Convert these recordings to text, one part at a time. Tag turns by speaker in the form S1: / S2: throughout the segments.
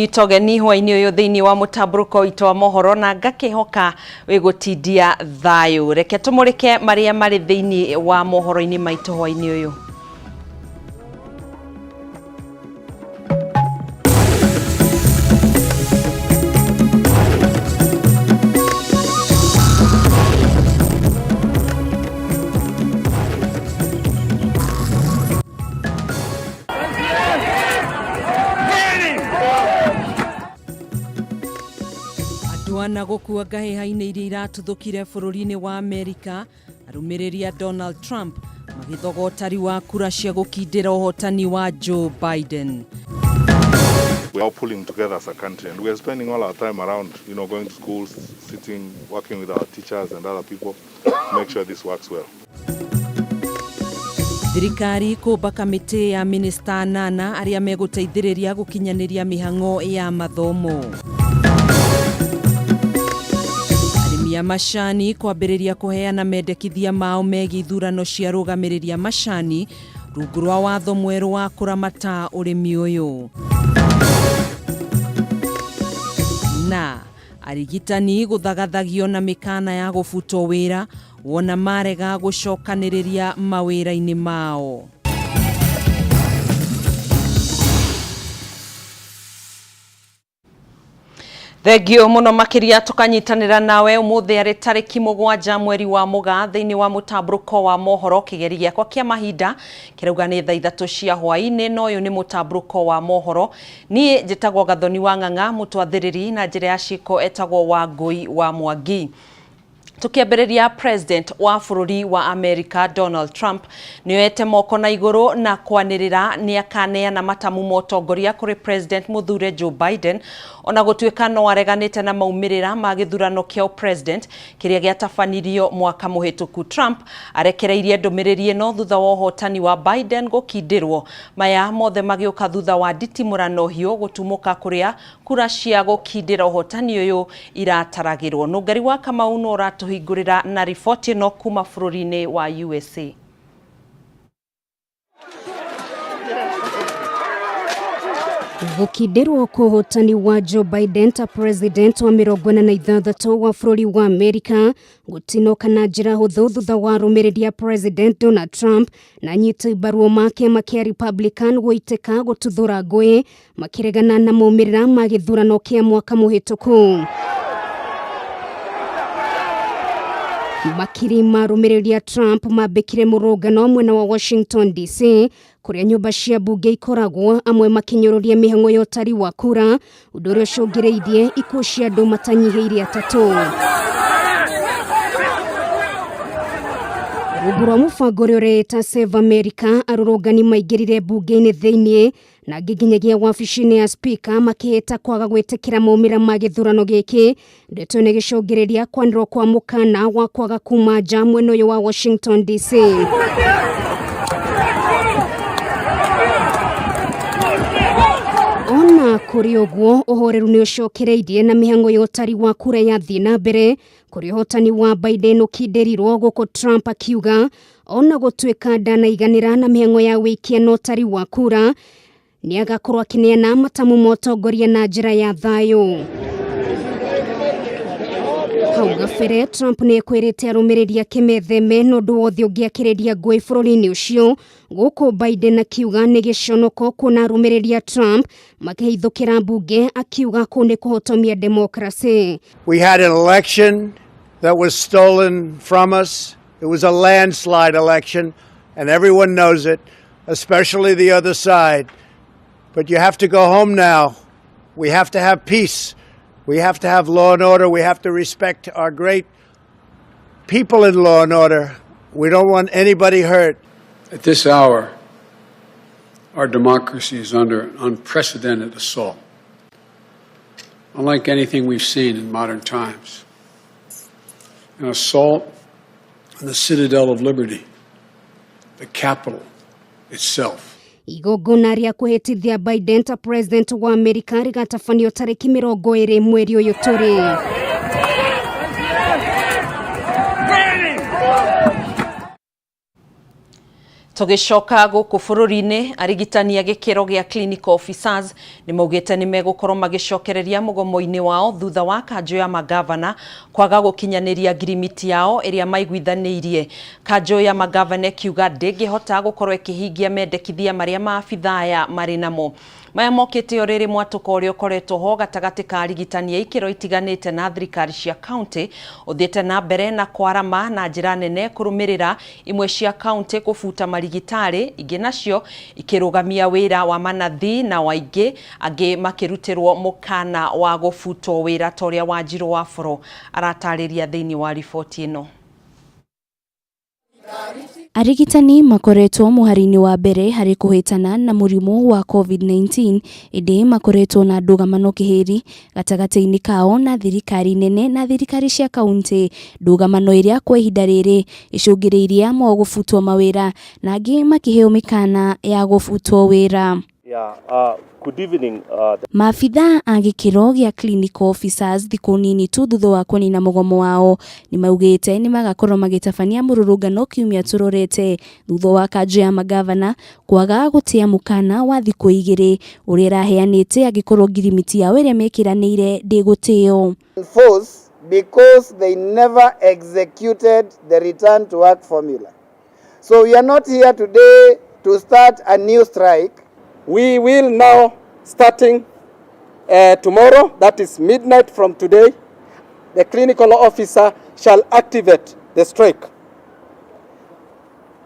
S1: Itogeni hwaini uyu thiini wa mutamburuko itwa Mohoro na ngakihoka wigutindia thayu. Reke tumurike maria mari thiini wa mohoro-ini maitu hwaini uyu. Wana gukua ngaheha-ini iria iratuthukire bururi-ini wa Amerika, arumiriria Donald Trump magithogota riwa kura cia gukindira uhotani wa Joe Biden.
S2: We are pulling together as a country and we are spending all our time around, going to schools, sitting, working with our teachers and other people to make sure this works well.
S1: Thirikari kumba kamiti ya minista 8 aria meguteithiriria gukinyaniria mihango ya mathomo. Ya mashani kwambiriria kuheana mendekithia mao megi ithurano cia rugamiriria mashani rungu rwa watho mweru wa kuramata urimi uyu. Na arigitani guthagathagio na mikana ya gufutwo wira wona marega gucokaniriria mawira-ini mao. Thegio muno makiria tukanyitanira nawe umuthi ari tariki 7 mweri wa Mugaa thiini wa mutamburuko wa Mohoro kigeri giakwa kia mahinda kirauga ni thaa 3 cia hwaini no uyu ni mutamburuko wa Mohoro ni njitagwo Gathoni wa Ng'ang'a mutwathiriri na njira ya ciko etagwo wa Ngui wa Mwangi. Tukiambiriria president wa bururi wa Amerika Donald Trump nioete moko na iguru na kwanirira ni akaneana matamu motongoria kuri president muthure Joe Biden ona gutuika no areganite na maumirira ma githurano kia president kiria giatabanirio mwaka muhituku. Trump arekereirie ndumiriri no thutha wa uhotani wa Biden gukindirwo maya mothe magiuka thutha wa nditimurano hiyo gutumuka kuria kura cia gukindira uhotani uyu irataragirwo. Nungari wa Kamau no tuhingurira na ripoti no kuma bururi-ini wa USA.
S3: Gukindirwo kuhotani wa Joe Biden ta president wa 46 wa bururi wa Amerika gutinoka na njira huthu thutha wa rumiriria president Donald Trump na nyiti baruo make makia Republican guiteka gututhura ngui makiregana na maumirira ma githurano kia mwaka muhituku. Makiri marumiriria Trump mabekire murugano mwena wa Washington DC kuria nyumba cia bunge ikoragwo amwe makinyururia mihango ya utari wa kura undu uria ucungireirie ikuo cia andu matanyihiire 3. Rungu rwa mubango uria ureeta Save America arurungani maingirire bunge-ini thiini na nginyagia wabici-ini ya speaker makiheta kwaga gwitikira maumira ma githurano giki ndeto ni gicungiriria kwanirwo kwa mukana wa kwaga kuma nja mwena uyu wa Washington DC. Ona kuri uguo uhoreru ni ucokereirie na mihango ya utari wa kura ya thina mbere kuri hotani wa Biden ukindirirwo guko Trump akiuga ona gutuika ndanaiganira na mihango ya wikia no utari wa kura ni agakorwo akineana matamu motongoria na njira ya thayu. Hau gabere Trump ni ekwirite arumiriria kimetheme no ndu wothe ungiakiriria ngui bururi-ini ucio guko Biden akiuga ni giconoko kuna arumiriria Trump makihithukira bunge akiuga kuni kuhotomia democracy.
S4: We had an election that was stolen from us. It was a landslide election and everyone knows it, especially the other side. But you have to go home now. We have to have peace. We have to have law and order. We have to respect our great people in law and order. We don't want anybody hurt.
S5: At this hour, our democracy is under an unprecedented assault, unlike anything we've seen in modern times. An assault on the citadel of liberty, the capital itself.
S3: Igogona ria kuhetithia Biden ta president wa Amerika rigatafanio tariki 20 mweri uyu turi.
S1: Tugicoka guku bururi-ini arigitani a gikiro gia clinical officers ni maugite ni megukorwo magicokereria mugomo-ini wao thutha wa kanjo ya magavana kwaga gukinyaniria ngirimiti yao iria maiguithaniirie. Kanjo ya magavana kiuga ndingihota gukorwo ikihingia mendekithia maria maabitha aya mari namo. Maya mokite o riri mwatuko uria ukoretwo ho gatagati ka arigitani a ikiro itiganite na thirikari cia county uthiite na mbere na kwarama na njira nene kurumirira imwe cia county kufuta marigitari ingi nacio ikirugamia wira wa manathi na waingi angi makirutirwo mukana wa gufutwo wira toria Wanjiru wa Foro aratariria thiini wa riboti ino.
S6: Arigitani makoretwo muharini wa mbere hari kuhitana na murimu wa COVID-19 indi makoretwo na ndugamano kihiri gatagati-ini kao na thirikari nene na thirikari cia kaunti. Ndugamano iria kwa ihinda riri icungiriirie mo gufutwo mawira na angi makiheo mikana ya gufutwo wira.
S7: Good evening.
S6: Maabitha a gikiro gia clinical officers thiku nini tu thutha wa kunina mugomo wao ni maugite ni magakorwo magitabania mururungano kiumia turorete thutha wa kanjo ya magavana kwaga gutia mukana wa thiku igiri uria raheanite agikorwo ngirimiti yao iria mekiraniire ndigutio.
S8: Because they never executed the return to work formula. So we are not here today to start a new strike.
S7: We will now, starting tomorrow, that is midnight from today, the clinical officer shall activate the strike.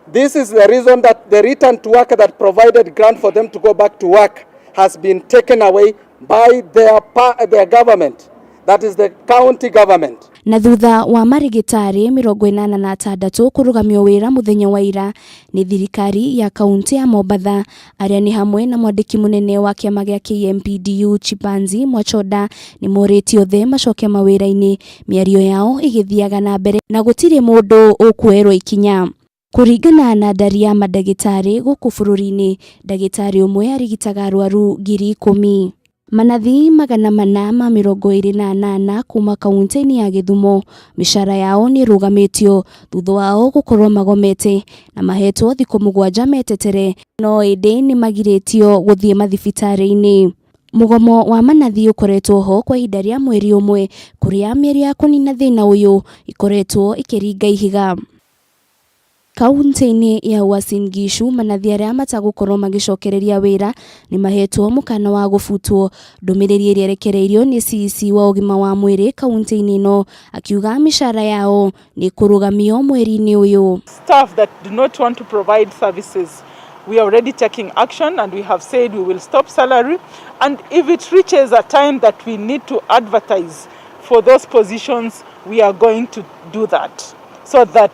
S7: This is the reason that the return to work that provided grant for them to go back to work has been taken away by their government. That is the county government.
S6: Na thutha wa marigitari 86 kurugamio wira muthenya wa ira ni thirikari ya kaunti ya Mombatha aria ni hamwe na mwandiki munene wa kiama gia KMPDU Chipanzi Mwachoda ni moritio the macoke mawira-ini miario yao igithiaga na mbere na gutiri mundu ukuerwo ikinya. Kuringana na ndari ya madagitari guku bururi-ini, ndagitari umwe arigitaga arwaru 10,000. Manathi 428 kuma kaunti-ini ya Githumo mishara yao ni rugamitio thutha wao gukorwo magomete na mahetwo thiku 7 metetere no indi ni magiritio guthie mathibitari-ini. Mugomo wa manathi ukoretwo ho kwa ihinda ria mweri umwe kuria mieri ya kunina thina uyu ikoretwo ikiringa ihiga. Kaunti-ini ya Uasin Gishu manathi aria matagukorwo magicokereria wira ni mahetwo mukana wa gufutwo. Ndumiriri iria rekereirio ni CC wa ugima wa mwiri kaunti-ini ino akiuga mishara yao ni kurugamio mweri-ini uyu.
S9: Staff that do not want to provide services, we are already taking action and we have said we will stop salary, and if it reaches a time that we need to advertise for those positions, we are going to do that so that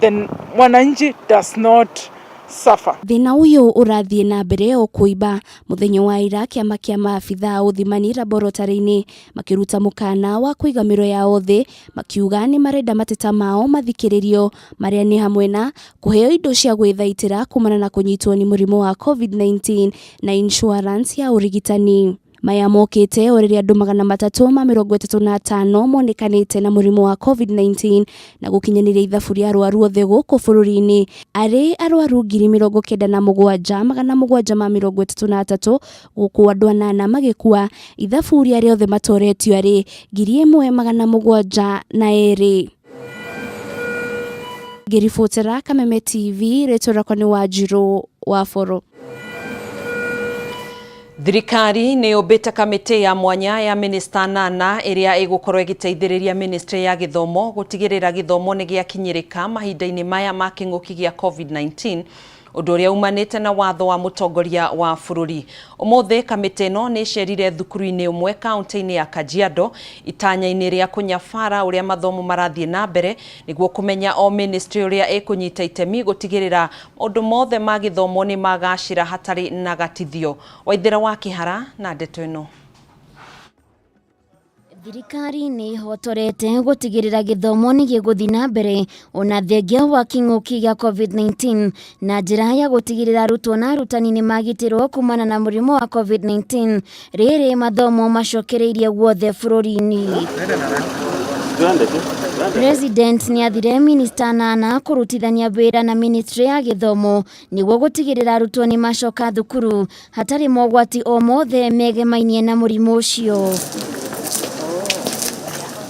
S9: the mwananchi does not suffer.
S6: Thina uyu urathie na mbere o kuiba muthenya wa ira kiama kia maabitha uthimani laboratory-ini makiruta mukana wa kuigamiro ya othe makiuga ni marenda mateta mao mathikiririo maria ni hamwe na kuheo indo cia gwithaitira kumana na kunyitwo ni murimu wa COVID-19 na insurance ya urigitani. Maya mokite oriria andu 335 monekanite na murimu wa COVID-19 na gukinyaniria ithabu ria arwaru othe guku bururi-ini ari arwaru 97,733 guku andu 8 magikua. Ithabu ria riothe matoretio ari 1,702. Ngiribotera Kameme TV retora ni Wanjiru wa Foro.
S1: Thirikari ni ubite kamiti ya mwanya ya minista 8 iria igukorwo igiteithiriria ministry ya githomo gutigirira githomo ni giakinyirika mahinda-ini maya ma king'uki gia COVID-19 undu uria umanite na watho wa mutongoria wa bururi. Umuthi kamiti no ni cerire thukuru-ini umwe kaunti-ini ya Kajiado itanya-ini ria kunyabara uria mathomo marathie na mbere niguo kumenya o ministry uria ikunyita itemi gutigirira undu mothe ma githomo ni magacira hatari na gatithio. Waithira wa Kihara na ndeto ino.
S10: Thirikari ni hotorete gutigirira githomo ni giguthi na mbere ona thengia wa king'uki gia COVID-19 na njira ya gutigirira arutwo na arutani ni magitirwo kumana na murimu wa COVID-19 riri mathomo macokereirie guothe bururi-ini. President ni athire minista nana kurutithania wira na ministry ya githomo niguo gutigirira arutwo ni macoka thukuru hatari mogwati o mothe megemainie na murimu ucio.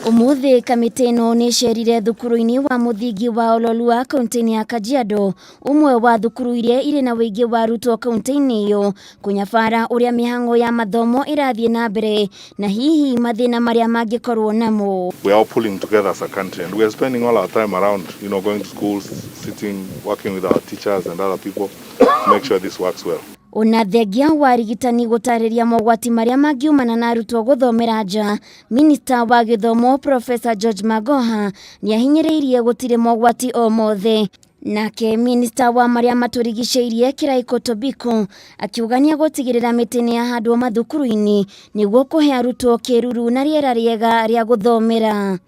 S10: Umuthi kamiti ino ni cerire thukuru-ini wa muthingi wa Ololua kaunti-ini ya Kajiado, umwe wa thukuru iria iri na wingi wa arutwo kaunti-ini iyo, kunyabara uria mihango ya mathomo irathie na mbere na hihi mathina maria mangikorwo namo.
S2: We are all pulling together as a country, and we are spending all our time around, going to schools, sitting, working with our teachers and other people to make sure this works well.
S10: Ona thengia wa rigitani gutariria mogwati maria mangiumana na arutwo guthomera nja, Minister wa githomo Professor George Magoha ni ahinyiriirie gutire mogwati o mothe. Nake Minister wa maria maturigiceirie Kiraiko Tobiko akiugania gutigirira mitini ya handwo mathukuru-ini niguo kuhe arutwo kiruru na riera riega ria guthomera.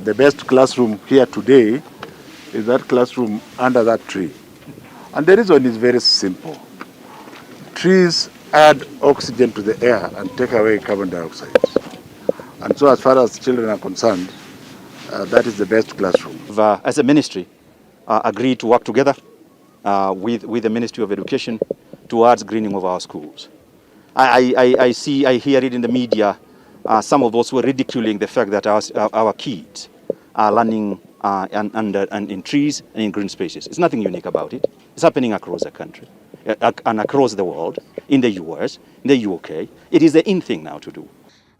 S11: The best classroom here today is that classroom under that tree. And the reason is very simple. Trees add oxygen to the air and take away carbon dioxide. And so as far as children are concerned, that is the best classroom.
S12: As a ministry, agreed to work together with the Ministry of Education towards greening of our schools. I hear it in the media, some of those who are ridiculing the fact that our kids are learning and in trees and in green spaces. It's nothing unique about it. It's happening across the country and across the world, in the US, in the UK. It is the in thing now to do.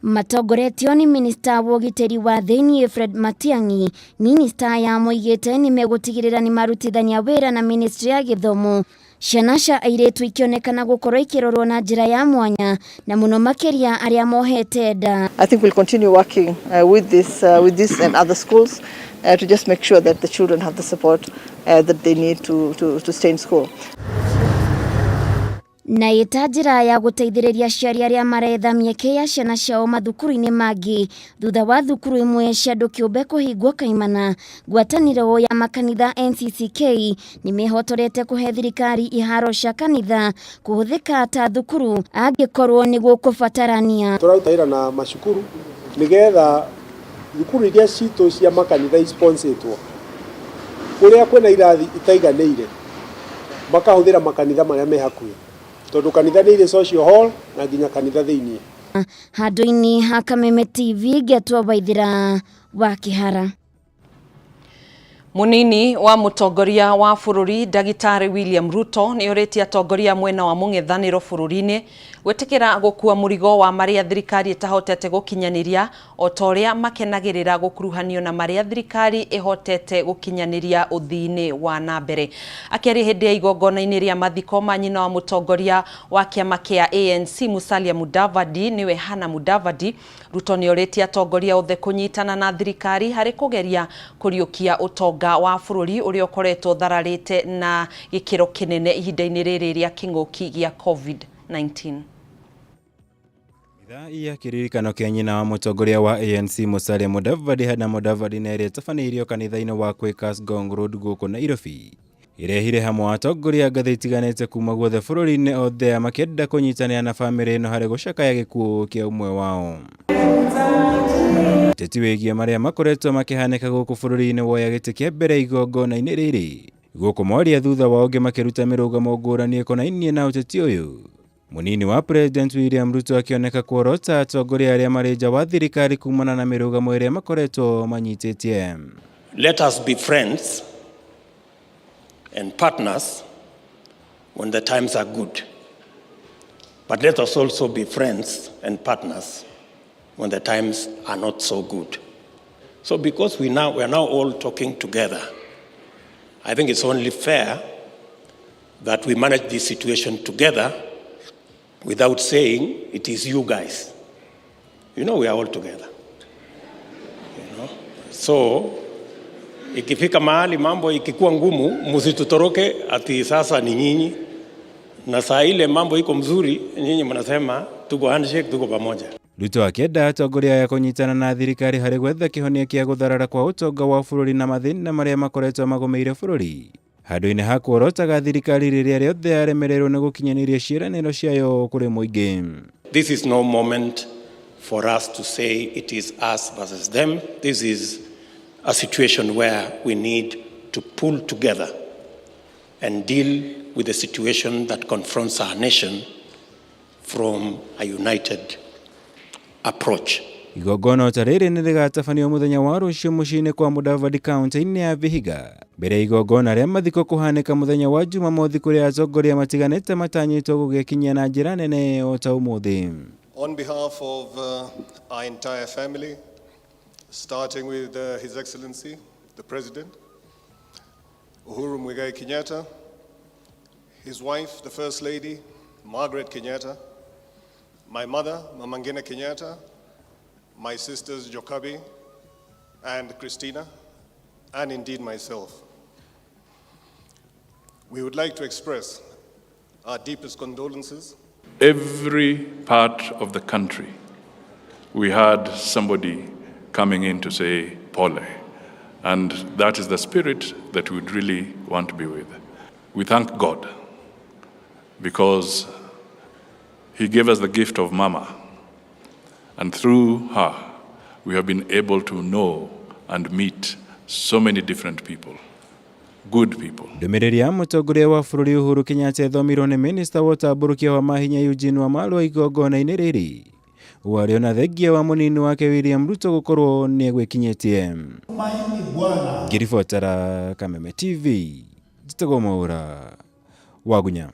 S10: Matogoretio ni Minister wa ugiteri wa thiini Fred Matiang'i, Minister ya moigite ni megutigirira ni marutithania wira na Ministry ya githomo. Ciana cia airetu ikionekana gukorwo ikirorwo na njira ya mwanya na muno makiria aria mohete nda.
S13: I think we'll continue working with this and other schools to just make sure that the children have the support that they need to stay in school.
S10: Na itajira ya guteithiriria ciari aria maretha mieke ya ciana ciao mathukuru-ini mangi thutha wa thukuru imwe cia andu kiumbe kuhingwo kaimana. Ngwataniro ya makanitha NCCK ni mehotorete kuhe thirikari iharo cia kanitha kuhuthika ta thukuru angikorwo niguo kubatarania.
S14: Turautaira na mashukuru nigetha thukuru iria citu cia makanitha isponsetwo kuria kwena irathi itaiganeire makahuthira makanitha maria me hakuhi tondu kanitha ni social hall na nginya kanitha thiini.
S10: Handu-ini ha Kameme TV Getwo Waithira wa Kihara.
S1: Munini wa mutongoria wa bururi Dagitari William Ruto ni uritie atongoria mwena wa mung'ethaniro bururi-ini gwetikira gukua murigo wa maria thirikari itahotete gukinyaniria otoria makenagirira gukuruhanio na maria thirikari ihotete gukinyaniria uthii-ini wa nambere. Akiari hindi ya igongona-ini ria mathiko ma nyina wa mutongoria wa kiama kia ANC Musalia Mudavadi niwe Hana Mudavadi, Ruto ni uritie atongoria othe kunyitana na thirikari hari kugeria kuriukia utonga wa bururi uria ukoretwo thararite na gikiro kinene ihinda-ini riri ria king'uki gia COVID-19.
S15: Iya kiririkano kia nyina wa mutongoria wa ANC Musalia Mudavadi Hana Mudavadi nere tabanirio kanitha-ini wa Quakers Gong Road guku Nairobi. Irehire hamwe atongoria ngathĩ itiganĩte kuma guothe bũrũri-inĩ othe makĩenda kũnyitanĩra na bamĩrĩ ĩno harĩ gũcakaya gĩkuũ kĩa ũmwe wao. Ũteti wĩgiĩ marĩa makoretwo makĩhanĩka gũkũ bũrũri-inĩ woya gĩtĩ kĩa mbere igongona-inĩ rĩrĩ, gũkũ moria thutha wa ũngĩ makĩruta mĩrũgamo ngũrani ĩkonainie na ũteti ũyũ. Munini wa President William Ruto akioneka kuorota atongoria arĩa marĩ nja wa thirikari kumana na mĩrũgamo ĩrĩa makoretwo manyitĩtie.
S16: Let us be friends and partners when the times are good. But let us also be friends and partners when the times are not so good. So because we are now all talking together, I think it's only fair that we manage this situation together without saying it is you guys. We are all together. So ikifika mahali mambo ikikuwa ngumu, msitutoroke ati sasa ni nyinyi, na saa ile mambo iko mzuri nyinyi mnasema tuko handshake, tuko pamoja.
S15: Ruto akĩenda atongoria ya kũnyitana na thirikari harĩ gwetha kĩhonia kĩa gũtharara kwa ũtonga wa bũrũri na mathĩna marĩa makoretwo magũmĩire bũrũri. Handũ-inĩ ha kuorotaga thirikari rĩrĩa rĩothe yaremererwo nĩ gũkinyanĩria ciĩranĩro ciayo kũrĩ mũingĩ.
S16: This is no moment for us to say it is us versus them. This is a situation where we need to pull together and deal with the situation that confronts our nation from a united approach.
S15: Igongona tariri nĩ rĩgatabanio mũthenya wa rũciũ mũciĩ-inĩ kwa Mudavadi kaunti-inĩ ya Vihiga. Mbere ya igongona rĩa mathiko kũhanĩka mũthenya wa Jumamothi kũrĩa atongoria matiganĩte matanyĩtwo gũgĩkinyia na njĩra nene o ta ũmũthĩ.
S17: On behalf of our entire family, starting with His Excellency, the President, Uhuru Muigai Kenyatta, his wife, the First Lady, Margaret Kenyatta, my mother, Mama Ngina Kenyatta, my sisters Jokabi and Christina, and indeed myself. We would like to express our deepest condolences.
S18: Every part of the country, we had somebody coming in to say, Pole. And that is the spirit that we would really want to be with. We thank God because He gave us the gift of Mama. And through her, we have been able to know and meet so many different people, good people.
S15: Ndũmĩrĩri ya mũtongoria wa bũrũri Uhuru Kenyatta ĩthomirwo nĩ Minister wa ũtambũrũkia wa mahinya Eugene Wamalwa igongona-inĩ rĩrĩ. Warĩ ona thengia wa mũnini wake William Ruto gũkorwo nĩ egwĩkinyĩtie. Ngĩribotera Kameme TV, njĩtagwo Mohoro Wagunya.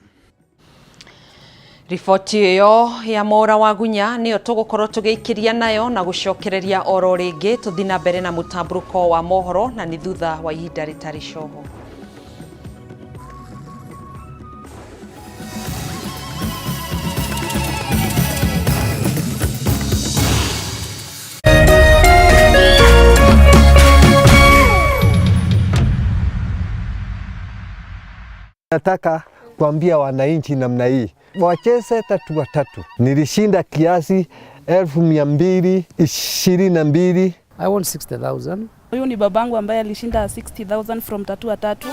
S1: Riboti iyo ya Mohoro Wagunya niyo tugukorwo tugĩikiria nayo na gucokereria oro ringi tuthina mbere na mutamburuko wa mohoro na ni thutha wa ihinda ritari coho.
S19: Nataka kuambia wananchi namna hii, wacheze tatu watatu. Nilishinda kiasi 222.
S20: I want 60,000. Huyu ni babangu ambaye alishinda 60,000 from tatu watatu.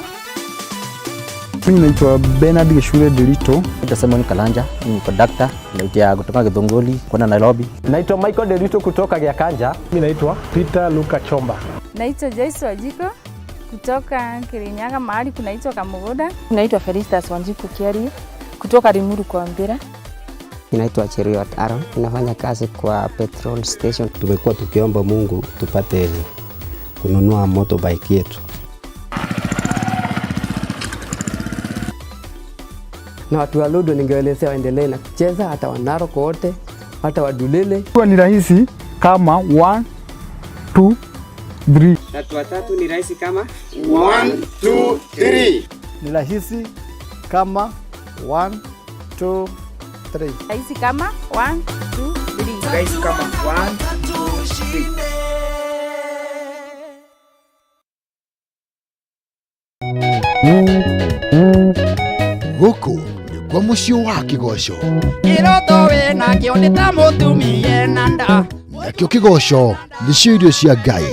S21: Mimi naitwa Bernard Geshure Delito. Nitasema ni Kalanja, ni conductor, naitwa kutoka Githunguri kwenda Nairobi.
S22: Naitwa Michael Delito kutoka Giakanja.
S23: Mimi naitwa Peter Luka Chomba.
S24: Naitwa Joyce Wajiko kutoka Kirinyaga mahali kunaitwa Kamugoda.
S25: Naitwa Felistas Wanjiku Kiari kutoka Limuru kwa Mbira.
S26: Naitwa Cheriot Aaron, nafanya kazi kwa petrol station.
S27: Tumekuwa tukiomba Mungu tupate kununua motorbike yetu.
S28: Na watu wa Ludo ningewaelezea waendelee na kucheza, hata Wanarok wote, hata Wadulele.
S21: Ni rahisi kama 1 2 3.
S28: Tatu watatu ni rahisi kama 1 2 3.
S21: Ni rahisi kama 1 2 3.
S24: Rahisi kama 1 2 3.
S28: Rahisi kama 1
S29: 2 3. Gũkũ nĩ kwa mũciĩ wa Kĩgoco.
S30: Kĩroto wĩna kĩo nĩ ta mũtumia na nda.
S29: Nakĩo Kĩgoco nĩcio irio cia Ngai.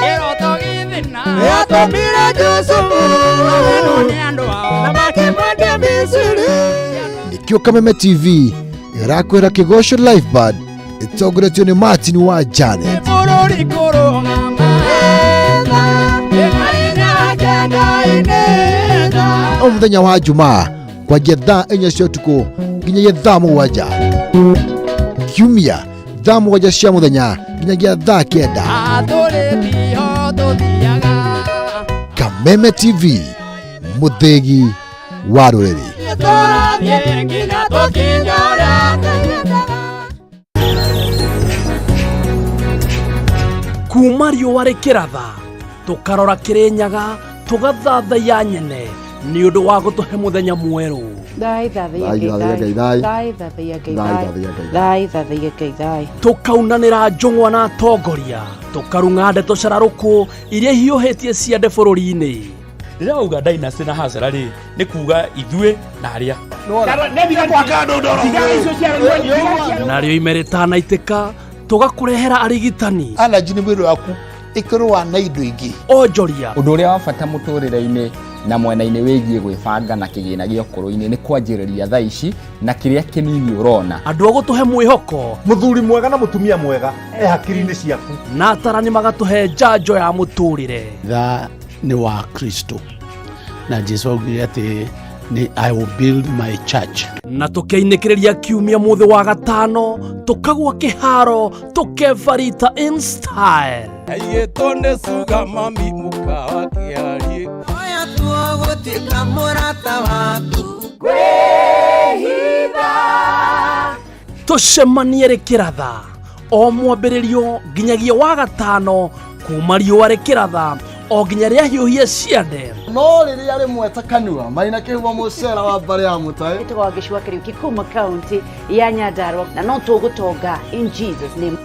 S30: Kĩroto gĩthina gĩatũmire Jusufu ageno nĩ andũ ao na makĩmwendia Misiri.
S29: Nĩkĩo Kameme TV ĩrakwĩra Kĩgoco Live Band ĩtongoretio nĩ Martin wa Janet.
S30: Bũrũri kũrũgama ĩmarĩna kenda-inĩ.
S29: O mũthenya wa Jumaa kwanjia thaa 4 cia ũtukũ nginyagia thaa 7. Kiumia thaa 7 cia mũthenya nginyagia thaa 9. Kameme TV, mũthegi wa rũrĩrĩ.
S31: Kuma riũa rĩkĩratha tũkarora Kĩrĩnyaga tũgathathaiya nyene nĩ ũndũ wa gũtũhe mũthenya mwerũ. Tũkaunanĩra njũng'wa na atongoria tũkarung'a ndeto cararũkũ iria hiũhĩtie ciande bũrũri-inĩ.
S32: Rĩrauga Dynasty na Hazara rĩ nĩ kuga ithuĩ na arĩa.
S31: Narĩo ime rĩtanaitĩka tũgakũrehera arigitani.
S33: Allergy nĩ mwĩrĩ waku ĩkorwo na indo ingĩ.
S31: Onjoria
S32: ũndũ ũrĩa wa bata mũtũrĩre-inĩ
S2: na mwena-inĩ wĩgiĩ gwĩbanga na kĩgĩna gĩa ũkũrũ-inĩ nĩ kwanjĩrĩria thaa ici na kĩrĩa kĩnini ũrona.
S31: Andũ agũtũhe mwĩhoko,
S23: muthuri mwega na mutumia mwega hakiri-inĩ ciaku,
S31: na atarani magatũhe njanjo ya mũtũrĩre. Tha nĩ wa Kristo na Jesu augire atĩ I will build my church. Na tũkĩinĩkĩrĩria kiumia mũthĩ wa gatano tũkagwa kĩharo tũkebarita in style.
S30: Aiyĩtwo nĩ cuga mami mũkawa kĩarie oya tuogũtuĩka mũrata waku kwĩhitha.
S31: Tũcemanie rĩkĩratha o mwambĩrĩrio nginyagia wa gatano kuma riũa rĩkĩratha o nginya rĩa hiũhia ciande.
S3: No rĩrĩa rĩmwe ta kanua maina kĩhumo mũcera wa mbarĩ ya mũtaĩ
S4: gĩtagwo gĩcua kĩrĩũki kuma kaunti ya Nyandarua na no tũgũtonga in Jesus name.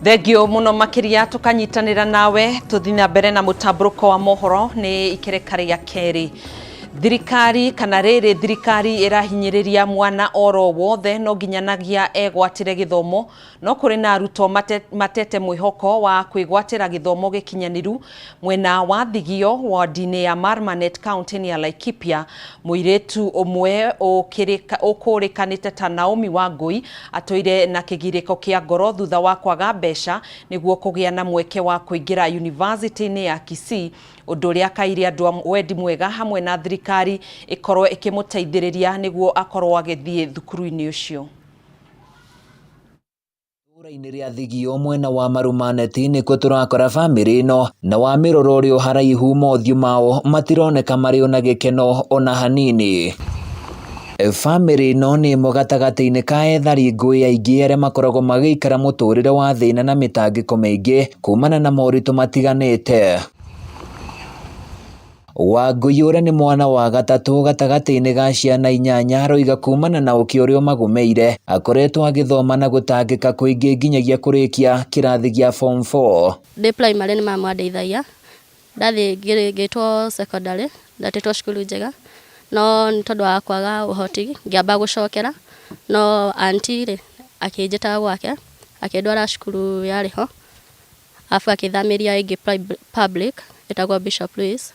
S1: Thengio muno makiria tukanyitanira nawe tuthina mbere na mutamburuko wa mohoro ni ikereka ria keri. Thirikari kana rĩrĩ thirikari irahinyĩrĩria mwana oro wothe no nginyanagia egwatire githomo no kũrĩ na arutwo matete mwĩhoko wa kwĩgwatĩra githomo gĩkinyaniru mwena wa Thigio ward-inĩ ya Marmanet county ya Laikipia. Mũirĩtu ũmwe ũkũrĩkanĩte ta Naomi Wangui atũire na kĩgirĩko kĩa ngoro thutha wa kwaga mbeca nĩguo kũgĩa na mweke wa kũingĩra university-inĩ ya Kisii, ũndũ ũrĩa kaire andũ a wendi mwega hamwe na thirikari ikorwo ikĩmũteithĩrĩria nĩguo akorwo agĩthiĩ thukuru-inĩ ũcio.
S5: Itũra-inĩ rĩa Thigio mwena wa Marumaneti nĩkuo tũrakora bamĩrĩ ĩno na wa mĩroro ũrĩa haraihu mothiũ mao matironeka marĩ ona gĩkeno ona hanini. Bamĩrĩ ĩno nĩ ĩmwe gatagatĩ-inĩ ka ethari ngũĩ aingĩ arĩa makoragwo magĩikara mũtũrĩre wa thĩna na mĩtangĩko mĩingĩ kumana na moritũ matiganĩte. Wangui ũrĩa nĩ mwana wa gatatũ gatagatĩ-inĩ ga ciana 8 aroiga kumana na ũkĩa ũrĩa ũmagũmĩire akoretwo agĩthoma na gũtangĩka kũingĩ nginyagia kũrĩkia kĩrathi gĩa form 4.
S6: Ndĩ primary nĩ mamwandeithagia, ndathi ngĩtwo secondary ndatĩtwo cukuru njega, no nĩ tondũ wa kwaga ũhoti ngĩamba gũcokera, no aunti rĩ akĩnjĩta gwake akĩndwara cukuru yarĩ ho afu akĩthamĩria ĩngĩ public ĩtagwo Bishop Louis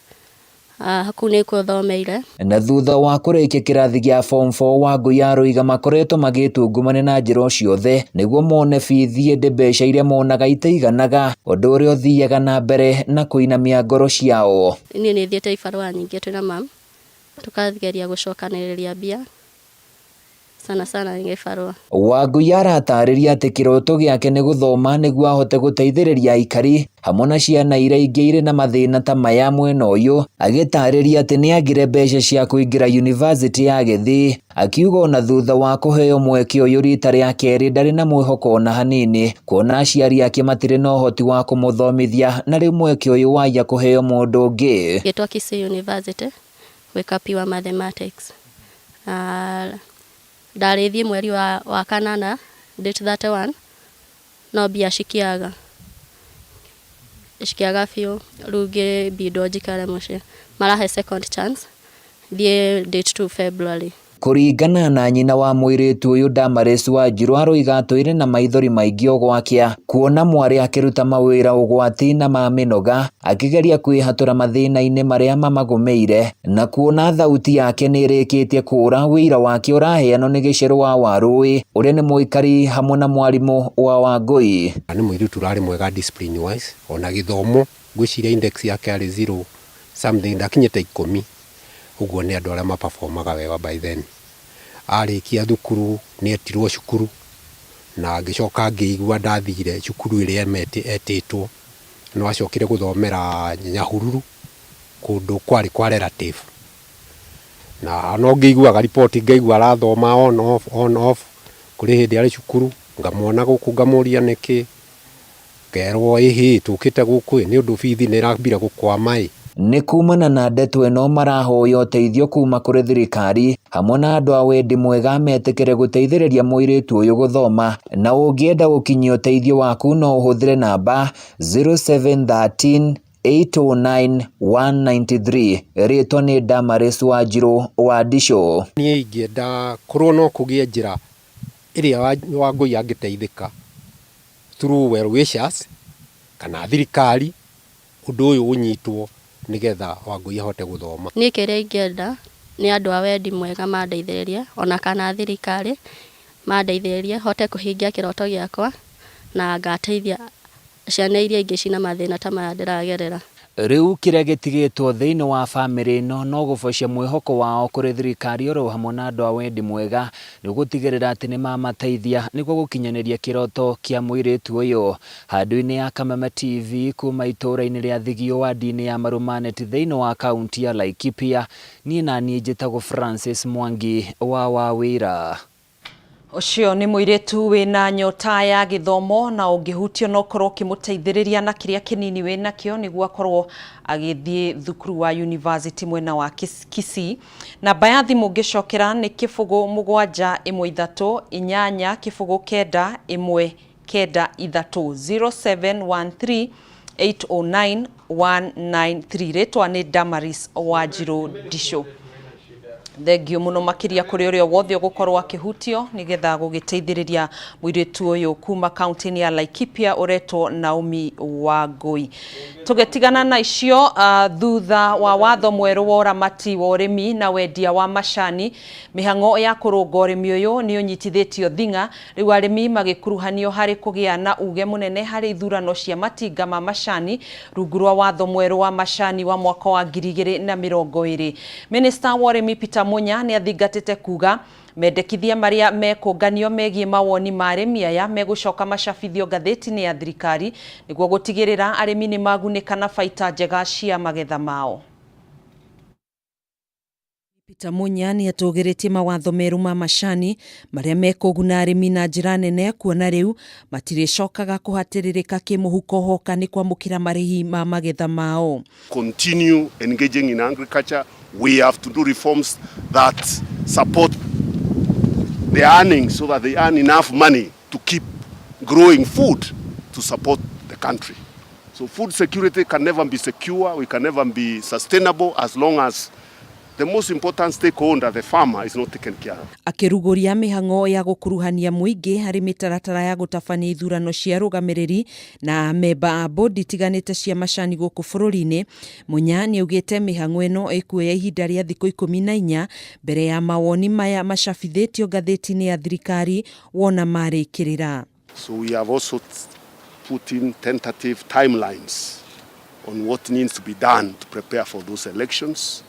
S6: hakuni kuthomeire.
S5: Na thutha wa kũrĩkia kĩrathi gĩa form 4 Wangui aroiga makoretwo magĩtungumana na njĩra ciothe nĩguo mone bithi ĩndĩ mbeca iria monaga itaiganaga, ũndũ ũrĩa ũthiaga na mbere na kũinamia ngoro ciao.
S6: Niĩ nĩ thiĩte ibarũa nyingĩ twĩna mam tukageria gũcokanĩrĩria mbia sana ngibarũa.
S5: Wangui aratarĩria atĩ kĩroto gĩake nĩ gũthoma nĩguo ahote gũteithĩrĩria aikari hamwe na ciana iria ingĩ irĩ na mathĩna ta maya mwena ũyũ, agĩtarĩria atĩ nĩ agire mbeca cia kũingĩra university ya Gĩthii, akiuga ona thutha wa kũheo mweke ũyũ rita rĩa kerĩ ndarĩ na mwĩhoko ona hanini, kuona aciari ake matirĩ na ũhoti wa kũmũthomithia na rĩu mweke ũyũ waya kũheo mũndũ ũngĩ.
S6: Gĩtwa Kisii University gwĩka pure mathematics. Ndarĩthiĩ mweri wa kanana date 31 no mbia cikiaga biũ rĩu ngĩbindwo njikare mũciĩ, marahe second chance thiĩ date 2 February.
S5: Kũringana na nyina wa mũirĩtu ũyũ Damaris Wanjiru aroiga atũire na maithori maingĩ ũgwakia kuona mwarĩ akĩruta mawĩra ũgwati na ma mĩnoga akĩgeria kwĩhatũra mathĩna-inĩ marĩa mamagũmĩire, na kuona thauti yake nĩ ĩrĩkĩtie kũra wĩira wake ũraheanwo nĩ Gĩcerũ wa Warũĩ ũrĩa nĩ mũikari hamwe na mwarimũ wa Wangui.
S27: Nĩ mũirĩtu ũrarĩ mwega discipline wise, ona gĩthomo ngwĩciria index yake arĩ 0 something ndakinyĩte 10. Uguo nĩ andũ arĩa maperformaga wega by then. Arĩkia thukuru nĩ etirwo cukuru na ngĩcoka ngĩigua ndathire cukuru ĩrĩa etĩtwo, no acokire gũthomera Nyahururu kũndũ kwarĩ kwa relative, na no ngĩiguaga report ngaigua arathoma on off kũrĩ hĩndĩ arĩ cukuru ngamwona gũkũ ngamũria nĩkĩ, ngerwo ĩhĩ tũkĩte gũkũ nĩ ũndũ bithi nĩ ĩrambire gũkwama.
S5: Nĩ kumana na ndeto ĩno marahoya ũteithio kuma kũrĩ thirikari hamwe na andũ a wendi mwega metĩkĩre gũteithĩrĩria mũirĩtu ũyũ gũthoma, na ũngĩenda gũkinyia ũteithio waku no ũhũthĩre namba 0713 809-193. Rĩtwa nĩ Damaris Wanjirũ wa Ndisho.
S27: Niĩ ingĩenda korwo no kũgĩe njĩra ĩrĩa Wangũi angĩteithĩka through well wishers kana thirikari ũndũ ũyũ ũnyitwo nĩgetha Wangũi ahote gũthoma.
S6: Niĩ kĩrĩa ingĩenda nĩ andũ a wendi mwega mandeithĩrĩrie ona kana thirikari mandeithĩrĩrie hote kũhingia kĩroto gĩakwa na ngateithia ciana iria ingĩ cina mathĩna ta maya ndĩragerera.
S5: Rĩu kĩrĩa gĩtigĩtwo thĩinĩ wa bamĩrĩ ĩno no gũbocia mwĩhoko wao kũrĩ thirikari oro hamwe na andũ a wendi mwega nĩ gũtigĩrĩra atĩ nĩ mamateithia nĩguo gũkinyanĩria kĩroto kĩa mũirĩtu ũyũ. Handũ-inĩ ya Kameme TV kuma itũũra-inĩ rĩa Thigio wadi-inĩ ya Marumaneti thĩinĩ wa kaunti ya Laikipia, niĩ naniĩ njĩtagwo Francis Mwangi wa Wawĩra.
S1: Ucio nĩ mũirĩtu wĩna nyota ya gĩthomo na ũngĩhutio no korwo ũkĩmũteithĩrĩria na kĩrĩa kĩnini wĩna kĩo nĩguo akorwo agĩthiĩ thukuru wa university mwena wa Kisii. Namba ya thimũ ũngĩcokera nĩ 0713 8 09 193 0713 809 193. Rĩtwa nĩ Damaris Wanjirũ Ndisho. Thengio muno makiria kuri uria wothe gukorwo akihutio nigetha gugiteithiriria muiritu uyu kuma county ya Laikipia uretwo Naomi Wangũi. Tugetigana na icio thutha wa watho mweru wa uramati wa urimi na wendia wa macani, mihango ya kurunga urimi uyu ni unyitithitio thinga, riu arimi magikuruhanio hari kugia na uge munene hari ithurano cia matinga ma macani rungu rwa watho mweru wa macani wa mwaka wa 2020. Minister wa urimi Peter Munya ni athingatite kuga mendekithia maria mekũnganio megie mawoni ma arĩmi aya megũcoka macabithio ngathĩti-inĩ ya thirikari nĩguo gũtigĩrĩra arĩmi nĩ magunĩka na baita njega cia magetha mao. Peter Munya ni atũgĩrĩtie mawatho meru ma macani maria mekũguna arĩmi na njĩra nene, kuona rĩu matirĩcokaga kũhatĩrĩrĩka kĩmũhuko hoka nĩ kwamũkĩra marĩhi ma magetha mao.
S7: Continue engaging in agriculture. We have to do reforms that support the earnings so that they earn enough money to keep growing food to support the country. So food security can never be secure, we can never be sustainable as long as the most important stakeholder, the farmer, is not taken care of.
S1: Akiruguria mihango ya gukuruhania muingi hari mitaratara ya gutabania ithurano cia rugamiriri na memba a bodi tiganite cia macani guku bururi-ini, Munya ni ugite mihango ino ikuoya ihinda ria thikũ 14 mbere ya mawoni maya macabithitio ngathĩti-inĩ ya thirikari wona marĩkĩrĩra.
S7: So we have also put in tentative timelines on what needs to be done to prepare for those elections.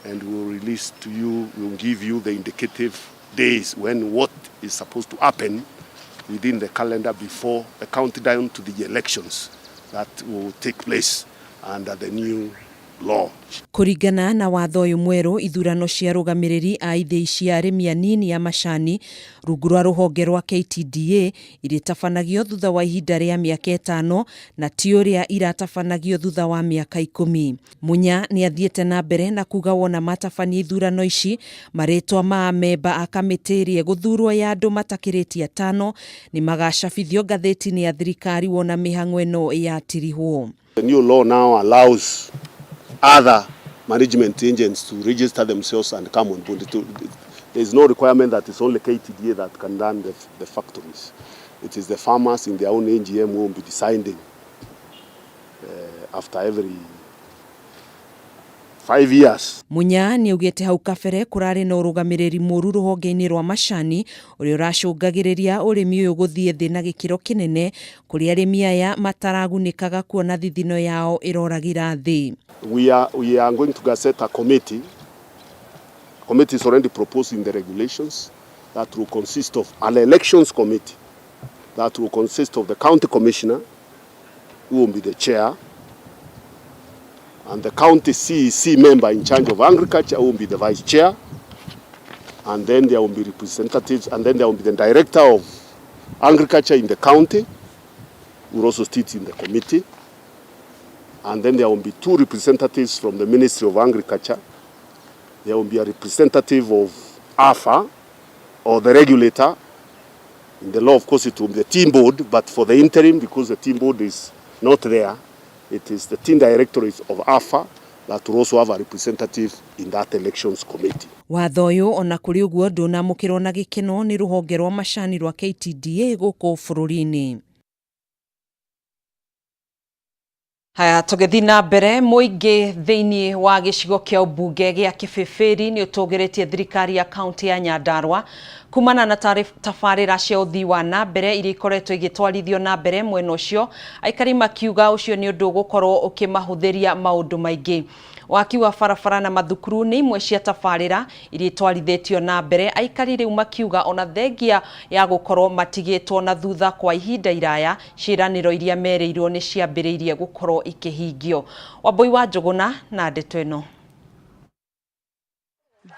S7: And we'll release to you, we'll give you the indicative days when what is supposed to happen within the calendar before the countdown to the elections that will take place under the new law.
S1: Kuringana na watho uyu mweru, ithurano cia rugamiriri a ithĩi cia arĩmi anini ya macani rungu rwa rũhonge rwa KTDA irĩtabanagio thutha wa ihinda rĩa mĩaka 5 na ti ũrĩa iratabanagio thutha wa mĩaka 10. Munya ni athiĩte na mbere na kuga wona matabania ithurano ici marĩtwa ma memba a kamĩtĩ ĩrĩa gũthurwo ya andũ matakĩrĩtie 5 ni magacabithio ngathĩti-inĩ ya thirikari wona mĩhango ĩno yatirihwo.
S7: The new law now allows other management agents to register themselves and come on board. There is no requirement that it's only KTDA that can run the factories. It is the farmers in their own AGM who will be deciding after every 5 years.
S1: Munya ni ugite hau kabere kurari na urugamiriri mũru ruhonge-inĩ rwa macani uria uracungagĩrĩria ũrĩmi ũyũ gũthiĩ thĩ na gĩkĩro kĩnene kũrĩ arĩmi aya mataragunĩkaga kuona thithino yao ĩroragira thĩ.
S7: We are going to gazette a committee. The committee is already proposing the regulations that will consist of an elections committee that will consist of the county commissioner, who will be the chair, and the county CEC member in charge of agriculture, who will be the vice chair, and then there will be representatives, and then there will be the director of agriculture in the county, who will also sit in the committee, and then there will be 2 representatives from the Ministry of Agriculture. There will be a representative of AFA, or the regulator. In the law, of course, it will be the team board, but for the interim, because the team board is not there, it is the team directorates of AFA that will also have a representative in that elections committee.
S1: Watho uyu ona kuri uguo ndunamukirwo na gikeno ni ruhonge rwa macani rwa KTDA guku bururi-ini. Haya, tugethi na mbere muingi thiini wa gicigo kia ubunge gia Kibibiri ni utugeretie thirikari ya kaunti ya Nyandarua kumana na tabarira cia uthii wa na mbere iria ikoretwo igitwarithio na mbere mwena ucio. Aikari makiuga ucio ni undu gukorwo ukimahuthiria maundu maingi. Waki wa barabara na mathukuru ni imwe cia tabarira iria itwarithitio na mbere. Aikari riu makiuga ona thengia ya gukorwo matigitwo na thutha kwa ihinda iraya, ciraniro iria mereirwo ni ciambiriirie gukorwo ikihingio. Wambui wa Njuguna na ndeto ino.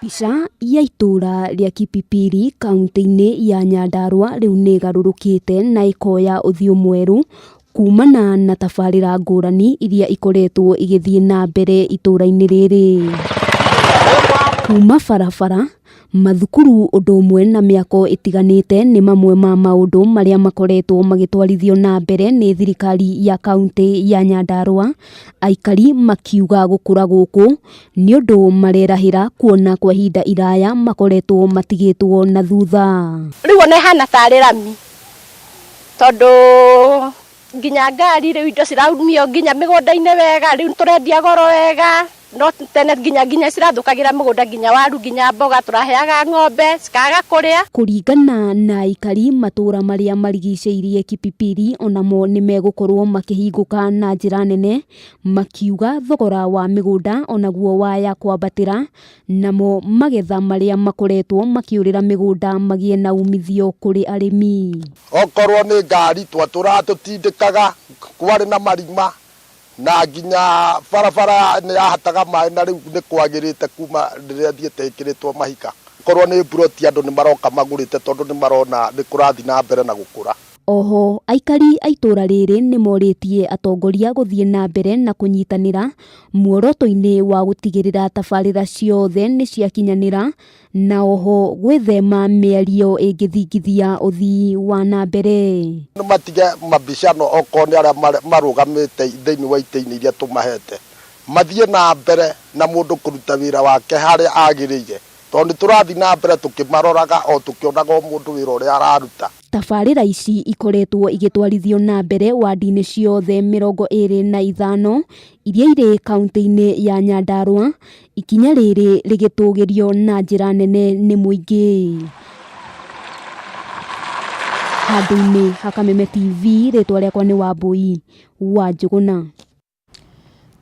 S8: Mbica ya itura ria Kibibiri kaunti-ini ya Nyandarua riu ni garurukite na ikoya uthio mweru kumana na tabarira ngurani iria ikoretwo igithie na mbere itura-ini riri. Kuma barabara, mathukuru undu umwe na miako itiganite ni mamwe ma maundu maria makoretwo magitwarithio na mbere ni thirikari ya kaunti ya Nyandarua. Aikari makiuga gukura guku ni undu marerahira kuona kwa ihinda iraya makoretwo matigitwo na thutha.
S9: Riu ona hana tari rami tondu nginya ngari riu indo ciraumio nginya migunda-ini wega, riu turendia goro wega, no tene nginya cirathukagira migunda, nginya waru, nginya mboga turaheaga ng'ombe cikaga kuria.
S8: Kuringana na aikari matura maria marigiceirie Kibibiri onamo ni megukorwo makihinguka na njira nene, makiuga thogora wa migunda onaguo waya kwambatira, namo magetha maria makoretwo makiurira migunda magie na umithio kuri arimi.
S3: Okorwo ni ngari twatura tutindikaga kwari na marima na nginya barabara ni yahataga mai, na riu ni kwagirite kuma riria thiete ikiritwo mahika. Korwo ni broti andu ni maroka magurite tondu ni marona ni kurathi na mbere na gukura.
S8: Oho, aikari a itura riri ni moritie atongoria guthie na mbere na kunyitanira muoroto-ini wa gutigirira tabarira ciothe ni ciakinyanira, na oho gwithema miario ingithingithia uthii wa na mbere.
S3: Ni matige mabicano okoni aria marugamite thiini wa ite-ini iria tumahete, mathie na mbere na mundu kuruta wira wake haria agirire, tondu turathi na mbere tukimaroraga o tukionaga mundu wira uria araruta.
S8: Tabarira ici ikoretwo igitwarithio na mbere wadi-ini ciothe 25 iria iri kaunti-ini ya Nyandarua, ikinya riri rigitugirio na njira nene ni muingi. Handũ-inĩ ha Kameme TV, rĩtwa rĩakwa nĩ Wambui wa Njuguna.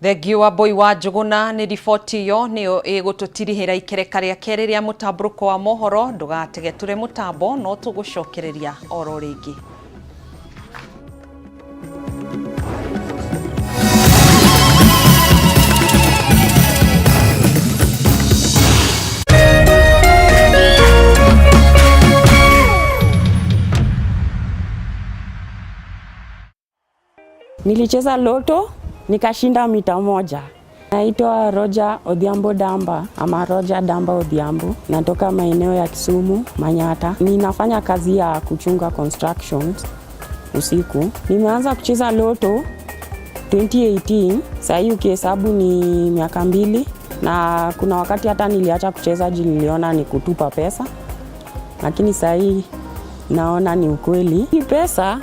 S1: Thengiũ Wambui wa Njuguna, nĩ riboti iyo nĩyo ĩgũtũtirihĩra ikereka rĩa kerĩ rĩa mũtambũrũko wa mohoro. Ndũgatege ture mũtambo, no tũgũcokereria oro rĩngĩ.
S10: Nilicheza loto nikashinda mita moja. Naitwa Roger Odhiambo Damba ama Roger Damba Odhiambo. Natoka maeneo ya Kisumu, Manyata. Ninafanya kazi ya kuchunga constructions usiku. Nimeanza kucheza loto 2018. Sasa hiyo ukihesabu ni miaka 2, na kuna wakati hata niliacha kucheza juu niliona ni kutupa pesa. Lakini sasa hii naona ni ukweli. Hii pesa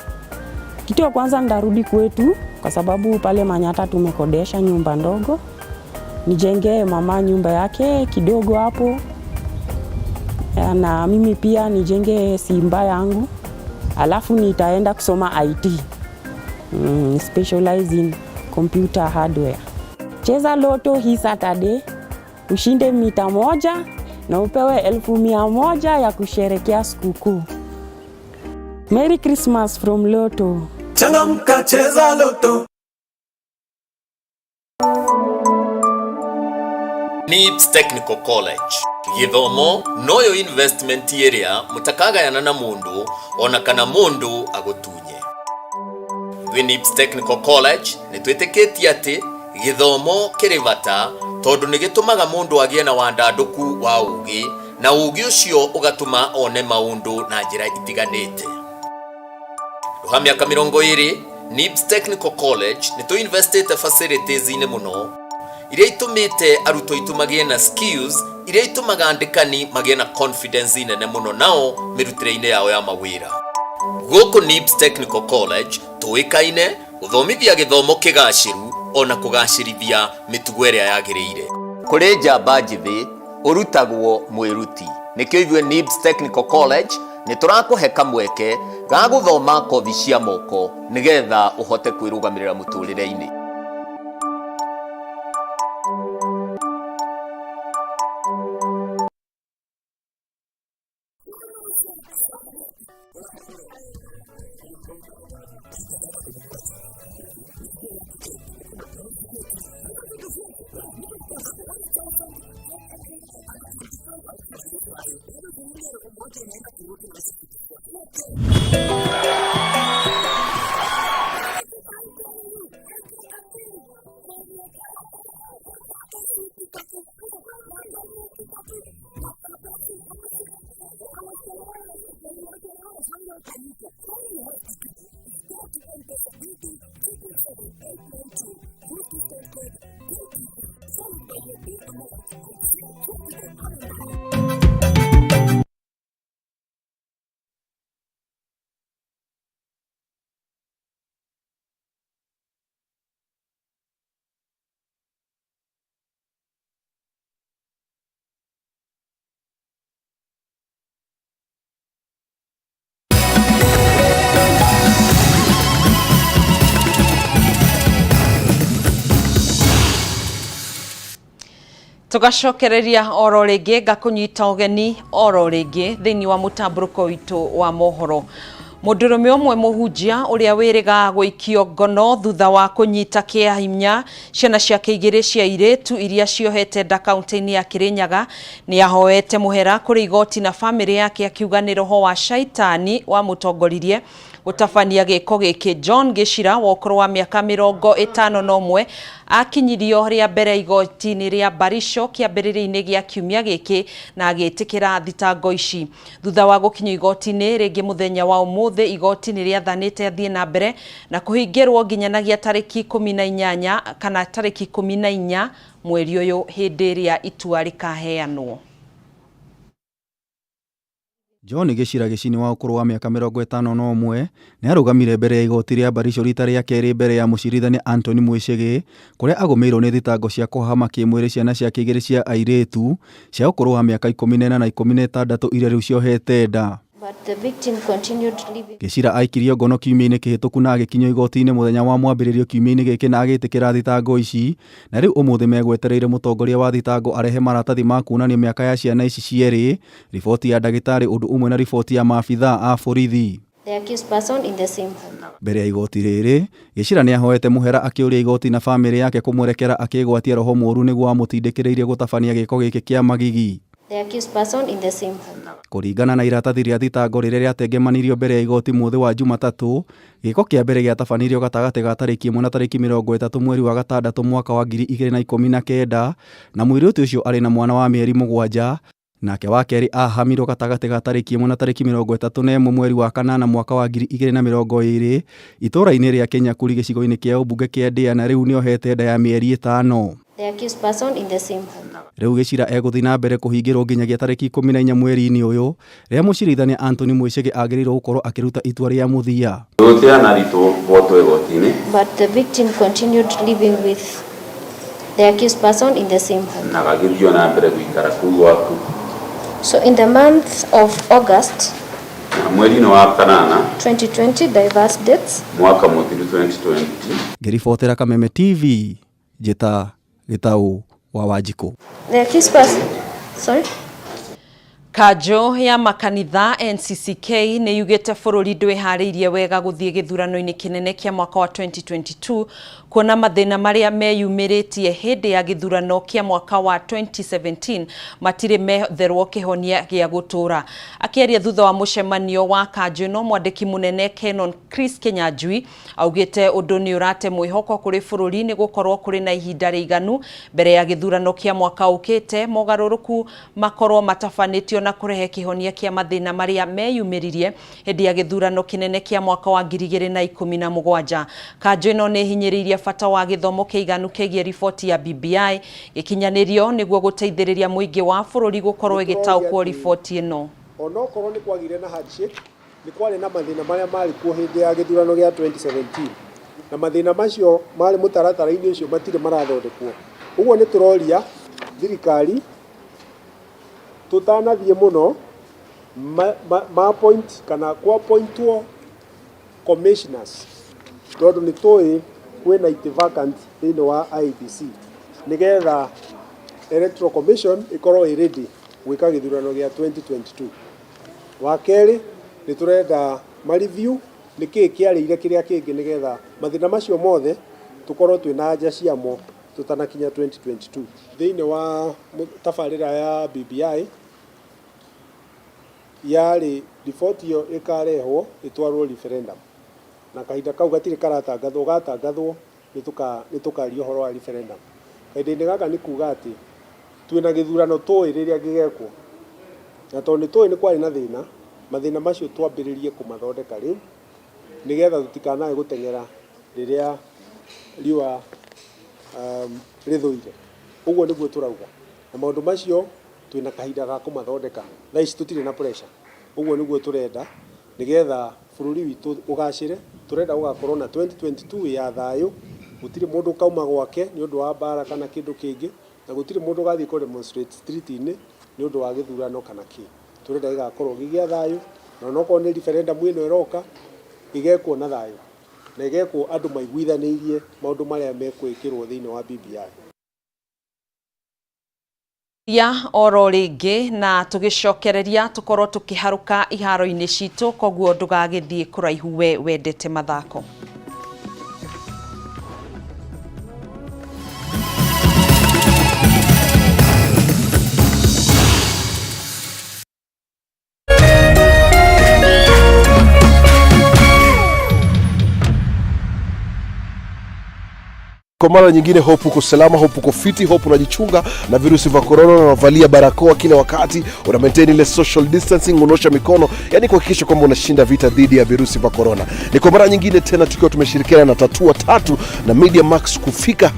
S10: kitu ya kwanza ndarudi kwetu kwa sababu pale Manyata tumekodesha nyumba ndogo. Nijenge mama nyumba yake kidogo hapo. Na mimi pia nijenge simba yangu. Alafu nitaenda kusoma IT. Specialize in computer hardware. Cheza loto hii Saturday, ushinde mita moja na upewe 1,100 ya kusherekea sikukuu. Merry Christmas from Loto.
S11: Changamka cheza loto.
S12: NIBS Technical College. Githomo noyo investment area mutakagayana na mundu ona kana mundu agutunye. NIBS Technical College nitweteketie ati githomo kirivata tondu nigitumaga mundu agie na wandanduku wa ugi, na ugi ucio ugatuma one maundu na njira itiganite. Ruha miaka 20 NIBS Technical College nĩ tũ investite facilities ine muno iria itumite arutwo itu magie na skills iria itumaga andikani magie na confidence inene muno nao mirutire-ine yao ya mawira. Gũkũ NIBS Technical College tuikaine guthomithia githomo kigaciru ona kugacirithia mitugo ĩrĩa yagĩrĩire. Kũrĩ njamba njĩthĩ urutagwo mwiruti. Nikio ithuĩ NIBS Technical College nĩ tũrakũhe kamweke ga gũthoma kothi cia moko nigetha uhote kwĩrũgamĩrĩra mũtũrĩre-inĩ.
S1: Tugacokereria oro ringi ngakunyita ugeni oro ringi thiini wa mutamburuko witu wa mohoro. Mundurume umwe muhunjia uria wiriga guikio ngono thutha wa kunyita kiahinya ciana ciake igiri cia iritu iria ciohete nda kaunti-ini ya Kirinyaga ni ahoete muhera kuri igoti na family yake akiuga ni roho wa shaitani wa mutongoririe gutabania giko giki. John Gicira wa ukuru wa miaka 51 akinyirio ria mbere igoti-ini ria Barisho kiambiriria-ini gia kiumia giki na agitikira thitango ici thutha wa gukinywo igoti-ini ringi muthenya wa umuthi. Igoti-ini riathanite athie na mbere na kuhingirwo nginyanagia tariki 18 kana tariki 14 mweri uyu hindi iria itua rikaheanwo.
S13: John Gicira Gicini wa ukuru wa miaka 51 ni arugamire mbere ya igoti ria Barisho rita ria keri mbere ya mucirithania Anthony Mwicigi kuria agomeirwo ni thitango cia kuhama kimwiri ciana cia igiri cia airitu cia ukuru wa miaka 14 na 16 iria riu ciohete nda.
S14: But the victim continued living.
S13: Gicira aikirio ngono kiumia-ini kihituku na agikinywo igoti-ini muthenya wa mwambiririo kiumia-ini giki na agitikira thitango ici na riu umuthi megwetereire mutongoria wa thitango arehe maratathi ma kuonania miaka ya ciana ici cieri, riboti ya ndagitari undu umwe na riboti ya maabitha a borithi.
S14: The accused person in the same home.
S13: Mbere ya igoti riri, Gicira ni ahoete muhera akiuria igoti na family yake kumwerekera akigwatia roho moru niguo amutindikiririe gutabania giko giki kia magigi.
S14: The accused person in the same home.
S13: Kuringana na iratathi ria thitango riria riatengemanirio mbere ya igoti muthi wa Jumatatu, giko kia mbere giatabanirio gatagati ga tariki 1 na tariki 30 mweri wa gatandatũ mwaka wa 2019 na mwiritu ucio ari na mwana wa mieri 7 nake wa keri ahamirwo gatagati ga tariki 1 na tariki 31 mweri wa 8 mwaka wa 2020 itura-ini ria Kenyakuri gicigo-ini kia ubunge kia Ndia na riu niohete nda ya mieri 5.
S14: The accused person in the same home.
S13: Riu Gicira eguthi na mbere kuhingirwo nginyagia tariki 14 mweri-ini uyu ria mucirithania Anthony Mwicigi agirirwo gukorwo akiruta itua ria muthia.
S14: But the victim continued living with the accused person in the same home. So in the month of August 2020, diverse dates.
S13: Ngiribotera Kameme TV, Jeta Gitau wa Wanjiku.
S14: The accused person, sorry?
S1: Kanjo ya makanitha NCCK ni yugite bururi ndwihariirie wega guthie githurano-ini kinene kia mwaka wa 2022 kuona mathina maria meyumiritie hindi ya githurano kia mwaka wa 2017 matire metherwo kihonia gia gutura. Akiaria thutha wa mucemanio wa kanjo no mwandiki munene Canon Chris Kenyanjui augite undu ni urate mwihoko kuri bururi ni gukorwo kuri na ihinda riganu mbere ya githurano kia mwaka ukite mogaruruku makorwo matafanitio na kurehe kihonia kia mathina maria meyumiririe hindi ya githurano kinene kia mwaka wa 2017. Kanjo ino ni hinyiriria bata wa githomo kiiganu kigie riboti ya BBI gikinyanirio niguo guteithiriria muingi wa bururi gukorwo igitaukwo riboti ino.
S15: Onokorwo ni kwagire na handshake ni kwari na mathina maria mari kuo hindi ya githurano gia 2017 na mathina macio mari mutaratara-ini ucio matire marathondekwo. Uguo ni turoria thirikari tutanathie muno ma point kana kwa pointwo commissioners tondu ni toi kwina ite vacant thini wa IEBC nigetha electoral commission ikorwo ready gwika githurano gia 2022. Wa keri ni turenda ma review niki kiarire kiria kingi nigetha mathina macio mothe tukorwo twina anja ciamo tutanakinya 2022. Thini wa tafarira ya BBI yari report yo ikarehwo itwarwo referendum na kahinda kau gatire gatathwo nitukario horo wa referendum. Kahinda gaka ni kuga ati twina githurano toi riria gigekwo na tondu toi ni kwari na thina mathina macio twambiririe kumathondeka riu nigetha tutikanae gutengera riria riwa rithuire. Uguo niguo turauga na maundu macio twina kahinda ga kumathondeka thaici tutire na pressure. Uguo niguo turenda nigetha bururi witu ugacire. Turenda ugakorwo na 2022 ya thayu, gutire mundu kauma gwake ni undu wa bara kana kindu kingi na gutire mundu gathi ko demonstrate street-ini ni undu wa githurano kana ki. Turenda igakorwo gigia thayu na noko ni referendum ino iroka igekwo na thayu na igekwo andu maiguithanirie maundu maria mekwikirwo thini wa BBI.
S1: Ya oro ringi na tugicokereria tukorwo tukiharuka iharo-ini citu koguo ndugagithie kuraihu we wendete mathako.
S16: Kwa mara nyingine hope uko salama, hope uko fiti, hope unajichunga na virusi vya corona, na unavalia barakoa kila wakati, una maintain ile social distancing, unaosha mikono, yani kuhakikisha kwamba unashinda vita dhidi ya virusi vya corona. Ni kwa mara nyingine tena tukiwa tumeshirikiana na Tatua Tatu na Media Max kufika